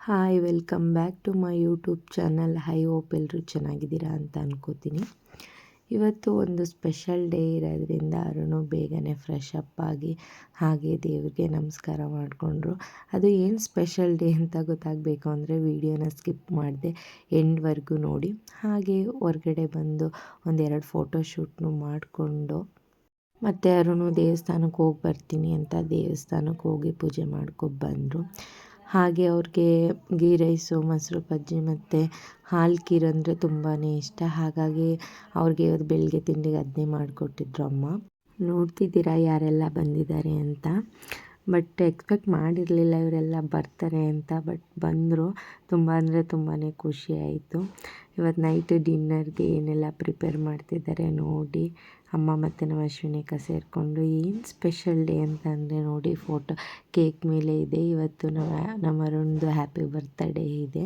Hi welcome back to my YouTube channel. Hope ಎಲ್ಲರೂ ಚೆನ್ನಾಗಿದ್ದೀರಾ ಅಂತ ಅನ್ಕೋತೀನಿ. ಇವತ್ತು ಒಂದು ಸ್ಪೆಷಲ್ ಡೇ ಇರೋದ್ರಿಂದ ಅರುಣು ಬೇಗನೆ ಫ್ರೆಶ್ ಅಪ್ ಆಗಿ ಹಾಗೆ ದೇವ್ರಿಗೆ ನಮಸ್ಕಾರ ಮಾಡಿಕೊಂಡ್ರು. ಅದು ಏನು ಸ್ಪೆಷಲ್ ಡೇ ಅಂತ ಗೊತ್ತಾಗಬೇಕು ಅಂದರೆ ವಿಡಿಯೋನ ಸ್ಕಿಪ್ ಮಾಡಿದೆ, ಎಂಡ್ವರೆಗೂ ನೋಡಿ. ಹಾಗೆ ಹೊರಗಡೆ ಬಂದು ಒಂದೆರಡು ಫೋಟೋಶೂಟ್ನು ಮಾಡಿಕೊಂಡು ಮತ್ತು ಅರುಣು ದೇವಸ್ಥಾನಕ್ಕೆ ಹೋಗಿ ಬರ್ತೀನಿ ಅಂತ ದೇವಸ್ಥಾನಕ್ಕೆ ಹೋಗಿ ಪೂಜೆ ಮಾಡ್ಕೊಬಂದರು. ಹಾಗೆ ಅವ್ರಿಗೆ ಗೀ ರೈಸು, ಮೊಸರು ಬಜ್ಜಿ ಮತ್ತು ಹಾಲು ಖೀರ್ ಅಂದರೆ ತುಂಬಾ ಇಷ್ಟ. ಹಾಗಾಗಿ ಅವ್ರಿಗೆ ಇವತ್ತು ಬೆಳಗ್ಗೆ ತಿಂಡಿಗೆ ಅದನ್ನೇ ಮಾಡಿಕೊಟ್ಟಿದ್ರು ಅಮ್ಮ. ನೋಡ್ತಿದ್ದೀರಾ ಯಾರೆಲ್ಲ ಬಂದಿದ್ದಾರೆ ಅಂತ. ಬಟ್ ಎಕ್ಸ್ಪೆಕ್ಟ್ ಮಾಡಿರಲಿಲ್ಲ ಇವರೆಲ್ಲ ಬರ್ತಾರೆ ಅಂತ. ಬಟ್ ಬಂದರು. ತುಂಬ ಅಂದರೆ ತುಂಬಾ ಖುಷಿ ಆಯಿತು. ಇವತ್ತು ನೈಟ್ ಡಿನ್ನರ್ಗೆ ಏನೆಲ್ಲ ಪ್ರಿಪೇರ್ ಮಾಡ್ತಿದ್ದಾರೆ ನೋಡಿ. ಅಮ್ಮ ಮತ್ತು ನಮ್ಮ ಅಶ್ವಿನಿಕ ಸೇರಿಕೊಂಡು ಏನು ಸ್ಪೆಷಲ್ ಡೇ ಅಂತ ಅಂದರೆ ನೋಡಿ, ಫೋಟೋ ಕೇಕ್ ಮೇಲೆ ಇದೆ. ಇವತ್ತು ನಮ್ಮ ಅರುಣ್ದು ಹ್ಯಾಪಿ ಬರ್ತ್ಡೇ ಇದೆ.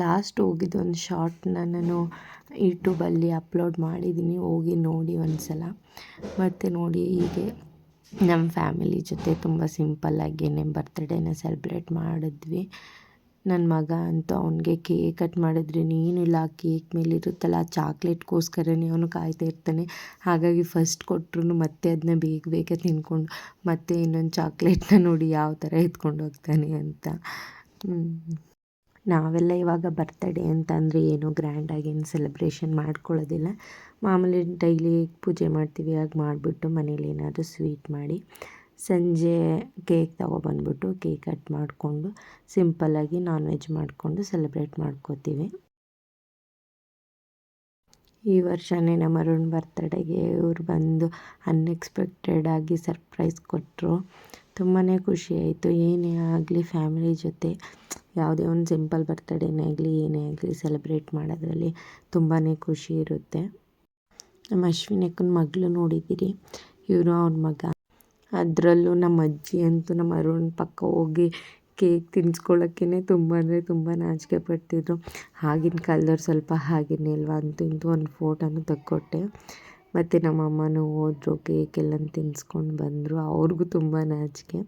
ಲಾಸ್ಟ್ ಹೋಗಿದ್ದು ಒಂದು ಶಾರ್ಟ್ನ ನಾನು ಯೂಟ್ಯೂಬಲ್ಲಿ ಅಪ್ಲೋಡ್ ಮಾಡಿದ್ದೀನಿ, ಹೋಗಿ ನೋಡಿ ಒಂದು ಸಲ. ಮತ್ತು ನೋಡಿ ಹೀಗೆ ನಮ್ಮ ಫ್ಯಾಮಿಲಿ ಜೊತೆ ತುಂಬ ಸಿಂಪಲ್ಲಾಗೇ ಬರ್ತ್ಡೇನ ಸೆಲೆಬ್ರೇಟ್ ಮಾಡಿದ್ವಿ. ನನ್ನ ಮಗ ಅಂತೂ ಅವನಿಗೆ ಕೇಕ್ ಕಟ್ ಮಾಡಿದ್ರೆ ಏನಿಲ್ಲ, ಆ ಕೇಕ್ ಮೇಲೆ ಇರುತ್ತಲ್ಲ ಆ ಚಾಕ್ಲೇಟ್ಗೋಸ್ಕರನೇ ಅವನು ಕಾಯ್ತಾ ಇರ್ತಾನೆ. ಹಾಗಾಗಿ ಫಸ್ಟ್ ಕೊಟ್ಟರು ಮತ್ತೆ ಅದನ್ನ ಬೇಗ ತಿನ್ಕೊಂಡು ಮತ್ತೆ ಇನ್ನೊಂದು ಚಾಕ್ಲೇಟ್ನ ನೋಡಿ ಯಾವ ಥರ ಎತ್ಕೊಂಡು ಹೋಗ್ತಾನೆ ಅಂತ. ನಾವೆಲ್ಲ ಇವಾಗ ಬರ್ತಡೇ ಅಂತಂದರೆ ಏನೂ ಗ್ರ್ಯಾಂಡಾಗೇನು ಸೆಲೆಬ್ರೇಷನ್ ಮಾಡ್ಕೊಳ್ಳೋದಿಲ್ಲ. ಮಾಮೂಲಿ ಡೈಲಿ ಪೂಜೆ ಮಾಡ್ತೀವಿ, ಹಾಗೆ ಮಾಡಿಬಿಟ್ಟು ಮನೇಲಿ ಏನಾದರೂ ಸ್ವೀಟ್ ಮಾಡಿ ಸಂಜೆ ಕೇಕ್ ತೊಗೊಬಂದ್ಬಿಟ್ಟು ಕೇಕ್ ಕಟ್ ಮಾಡಿಕೊಂಡು ಸಿಂಪಲ್ಲಾಗಿ ನಾನ್ ವೆಜ್ ಮಾಡಿಕೊಂಡು ಸೆಲೆಬ್ರೇಟ್ ಮಾಡ್ಕೋತೀವಿ. ಈ ವರ್ಷವೇ ನಮ್ಮ ಅರುಣ್ ಬರ್ತಡೇಗೆ ಇವ್ರು ಬಂದು ಅನ್ಎಕ್ಸ್ಪೆಕ್ಟೆಡಾಗಿ ಸರ್ಪ್ರೈಸ್ ಕೊಟ್ಟರು. ತುಂಬಾ ಖುಷಿಯಾಯಿತು. ಏನೇ ಆಗಲಿ ಫ್ಯಾಮಿಲಿ ಜೊತೆ ಯಾವುದೇ ಒಂದು ಸಿಂಪಲ್ ಬರ್ತಡೇನೇ ಆಗಲಿ ಏನೇ ಆಗಲಿ ಸೆಲೆಬ್ರೇಟ್ ಮಾಡೋದ್ರಲ್ಲಿ ತುಂಬಾ ಖುಷಿ ಇರುತ್ತೆ. ನಮ್ಮ ಅಶ್ವಿನಕ್ಕನ ಮಗಳು ನೋಡಿದ್ದೀರಿ, ಇವರು ಅವ್ರ ಮಗ. ಅದರಲ್ಲೂ ನಮ್ಮ ಅಜ್ಜಿ ಅಂತೂ ನಮ್ಮ ಅರುಣ್ ಪಕ್ಕ ಹೋಗಿ ಕೇಕ್ ತಿನ್ಸ್ಕೊಳ್ಳೋಕ್ಕೇ ತುಂಬ ಅಂದರೆ ತುಂಬ ನಾಚಿಕೆ ಪಡ್ತಿದ್ರು. ಆಗಿನ ಕಾಲದವ್ರು ಸ್ವಲ್ಪ ಹಾಗೇನೇ ಅಲ್ವಾ, ಅಂತೂ ಇಂತೂ ಒಂದು ಫೋಟೋನು ತೆಕ್ಕೊಟ್ಟೆ. ಮತ್ತು ನಮ್ಮ ಅಮ್ಮನೂ ಹೋದ್ರು, ಕೇಕೆಲ್ಲ ತಿನ್ಸ್ಕೊಂಡು ಬಂದರು. ಅವ್ರಿಗೂ ತುಂಬ ನಾಚಿಕೆ.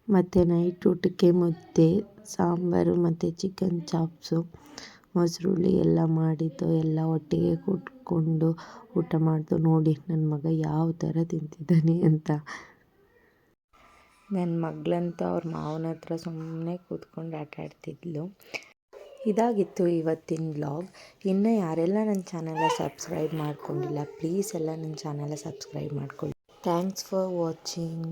ಮತ್ತು ನೈಟ್ ಊಟಕ್ಕೆ ಮುದ್ದೆ, ಸಾಂಬಾರು ಮತ್ತು ಚಿಕನ್ ಚಾಪ್ಸು, ಮೊಸರುಳ್ಳಿ ಎಲ್ಲ ಮಾಡಿದ್ದು ಎಲ್ಲ ಒಟ್ಟಿಗೆ ಕೂತ್ಕೊಂಡು ಊಟ ಮಾಡ್ದು. ನೋಡಿ ನನ್ನ ಮಗ ಯಾವ ಥರ ತಿಂತಿದ್ದಾನೆ ಅಂತ. ನನ್ನ ಮಗಳಂತೂ ಅವ್ರ ಮಾವನ ಹತ್ರ ಸುಮ್ಮನೆ ಕೂತ್ಕೊಂಡು ಆಟ ಆಡ್ತಿದ್ಲು. ಇದಾಗಿತ್ತು ಇವತ್ತಿನ ವ್ಲಾಗ್. ಇನ್ನು ಯಾರೆಲ್ಲ ನನ್ನ ಚಾನಲ್ನ ಸಬ್ಸ್ಕ್ರೈಬ್ ಮಾಡ್ಕೊಂಡಿಲ್ಲ ಪ್ಲೀಸ್ ಎಲ್ಲ ನನ್ನ ಚಾನಲ್ನ ಸಬ್ಸ್ಕ್ರೈಬ್ ಮಾಡ್ಕೊಳ್ಳಿ. Thanks for watching.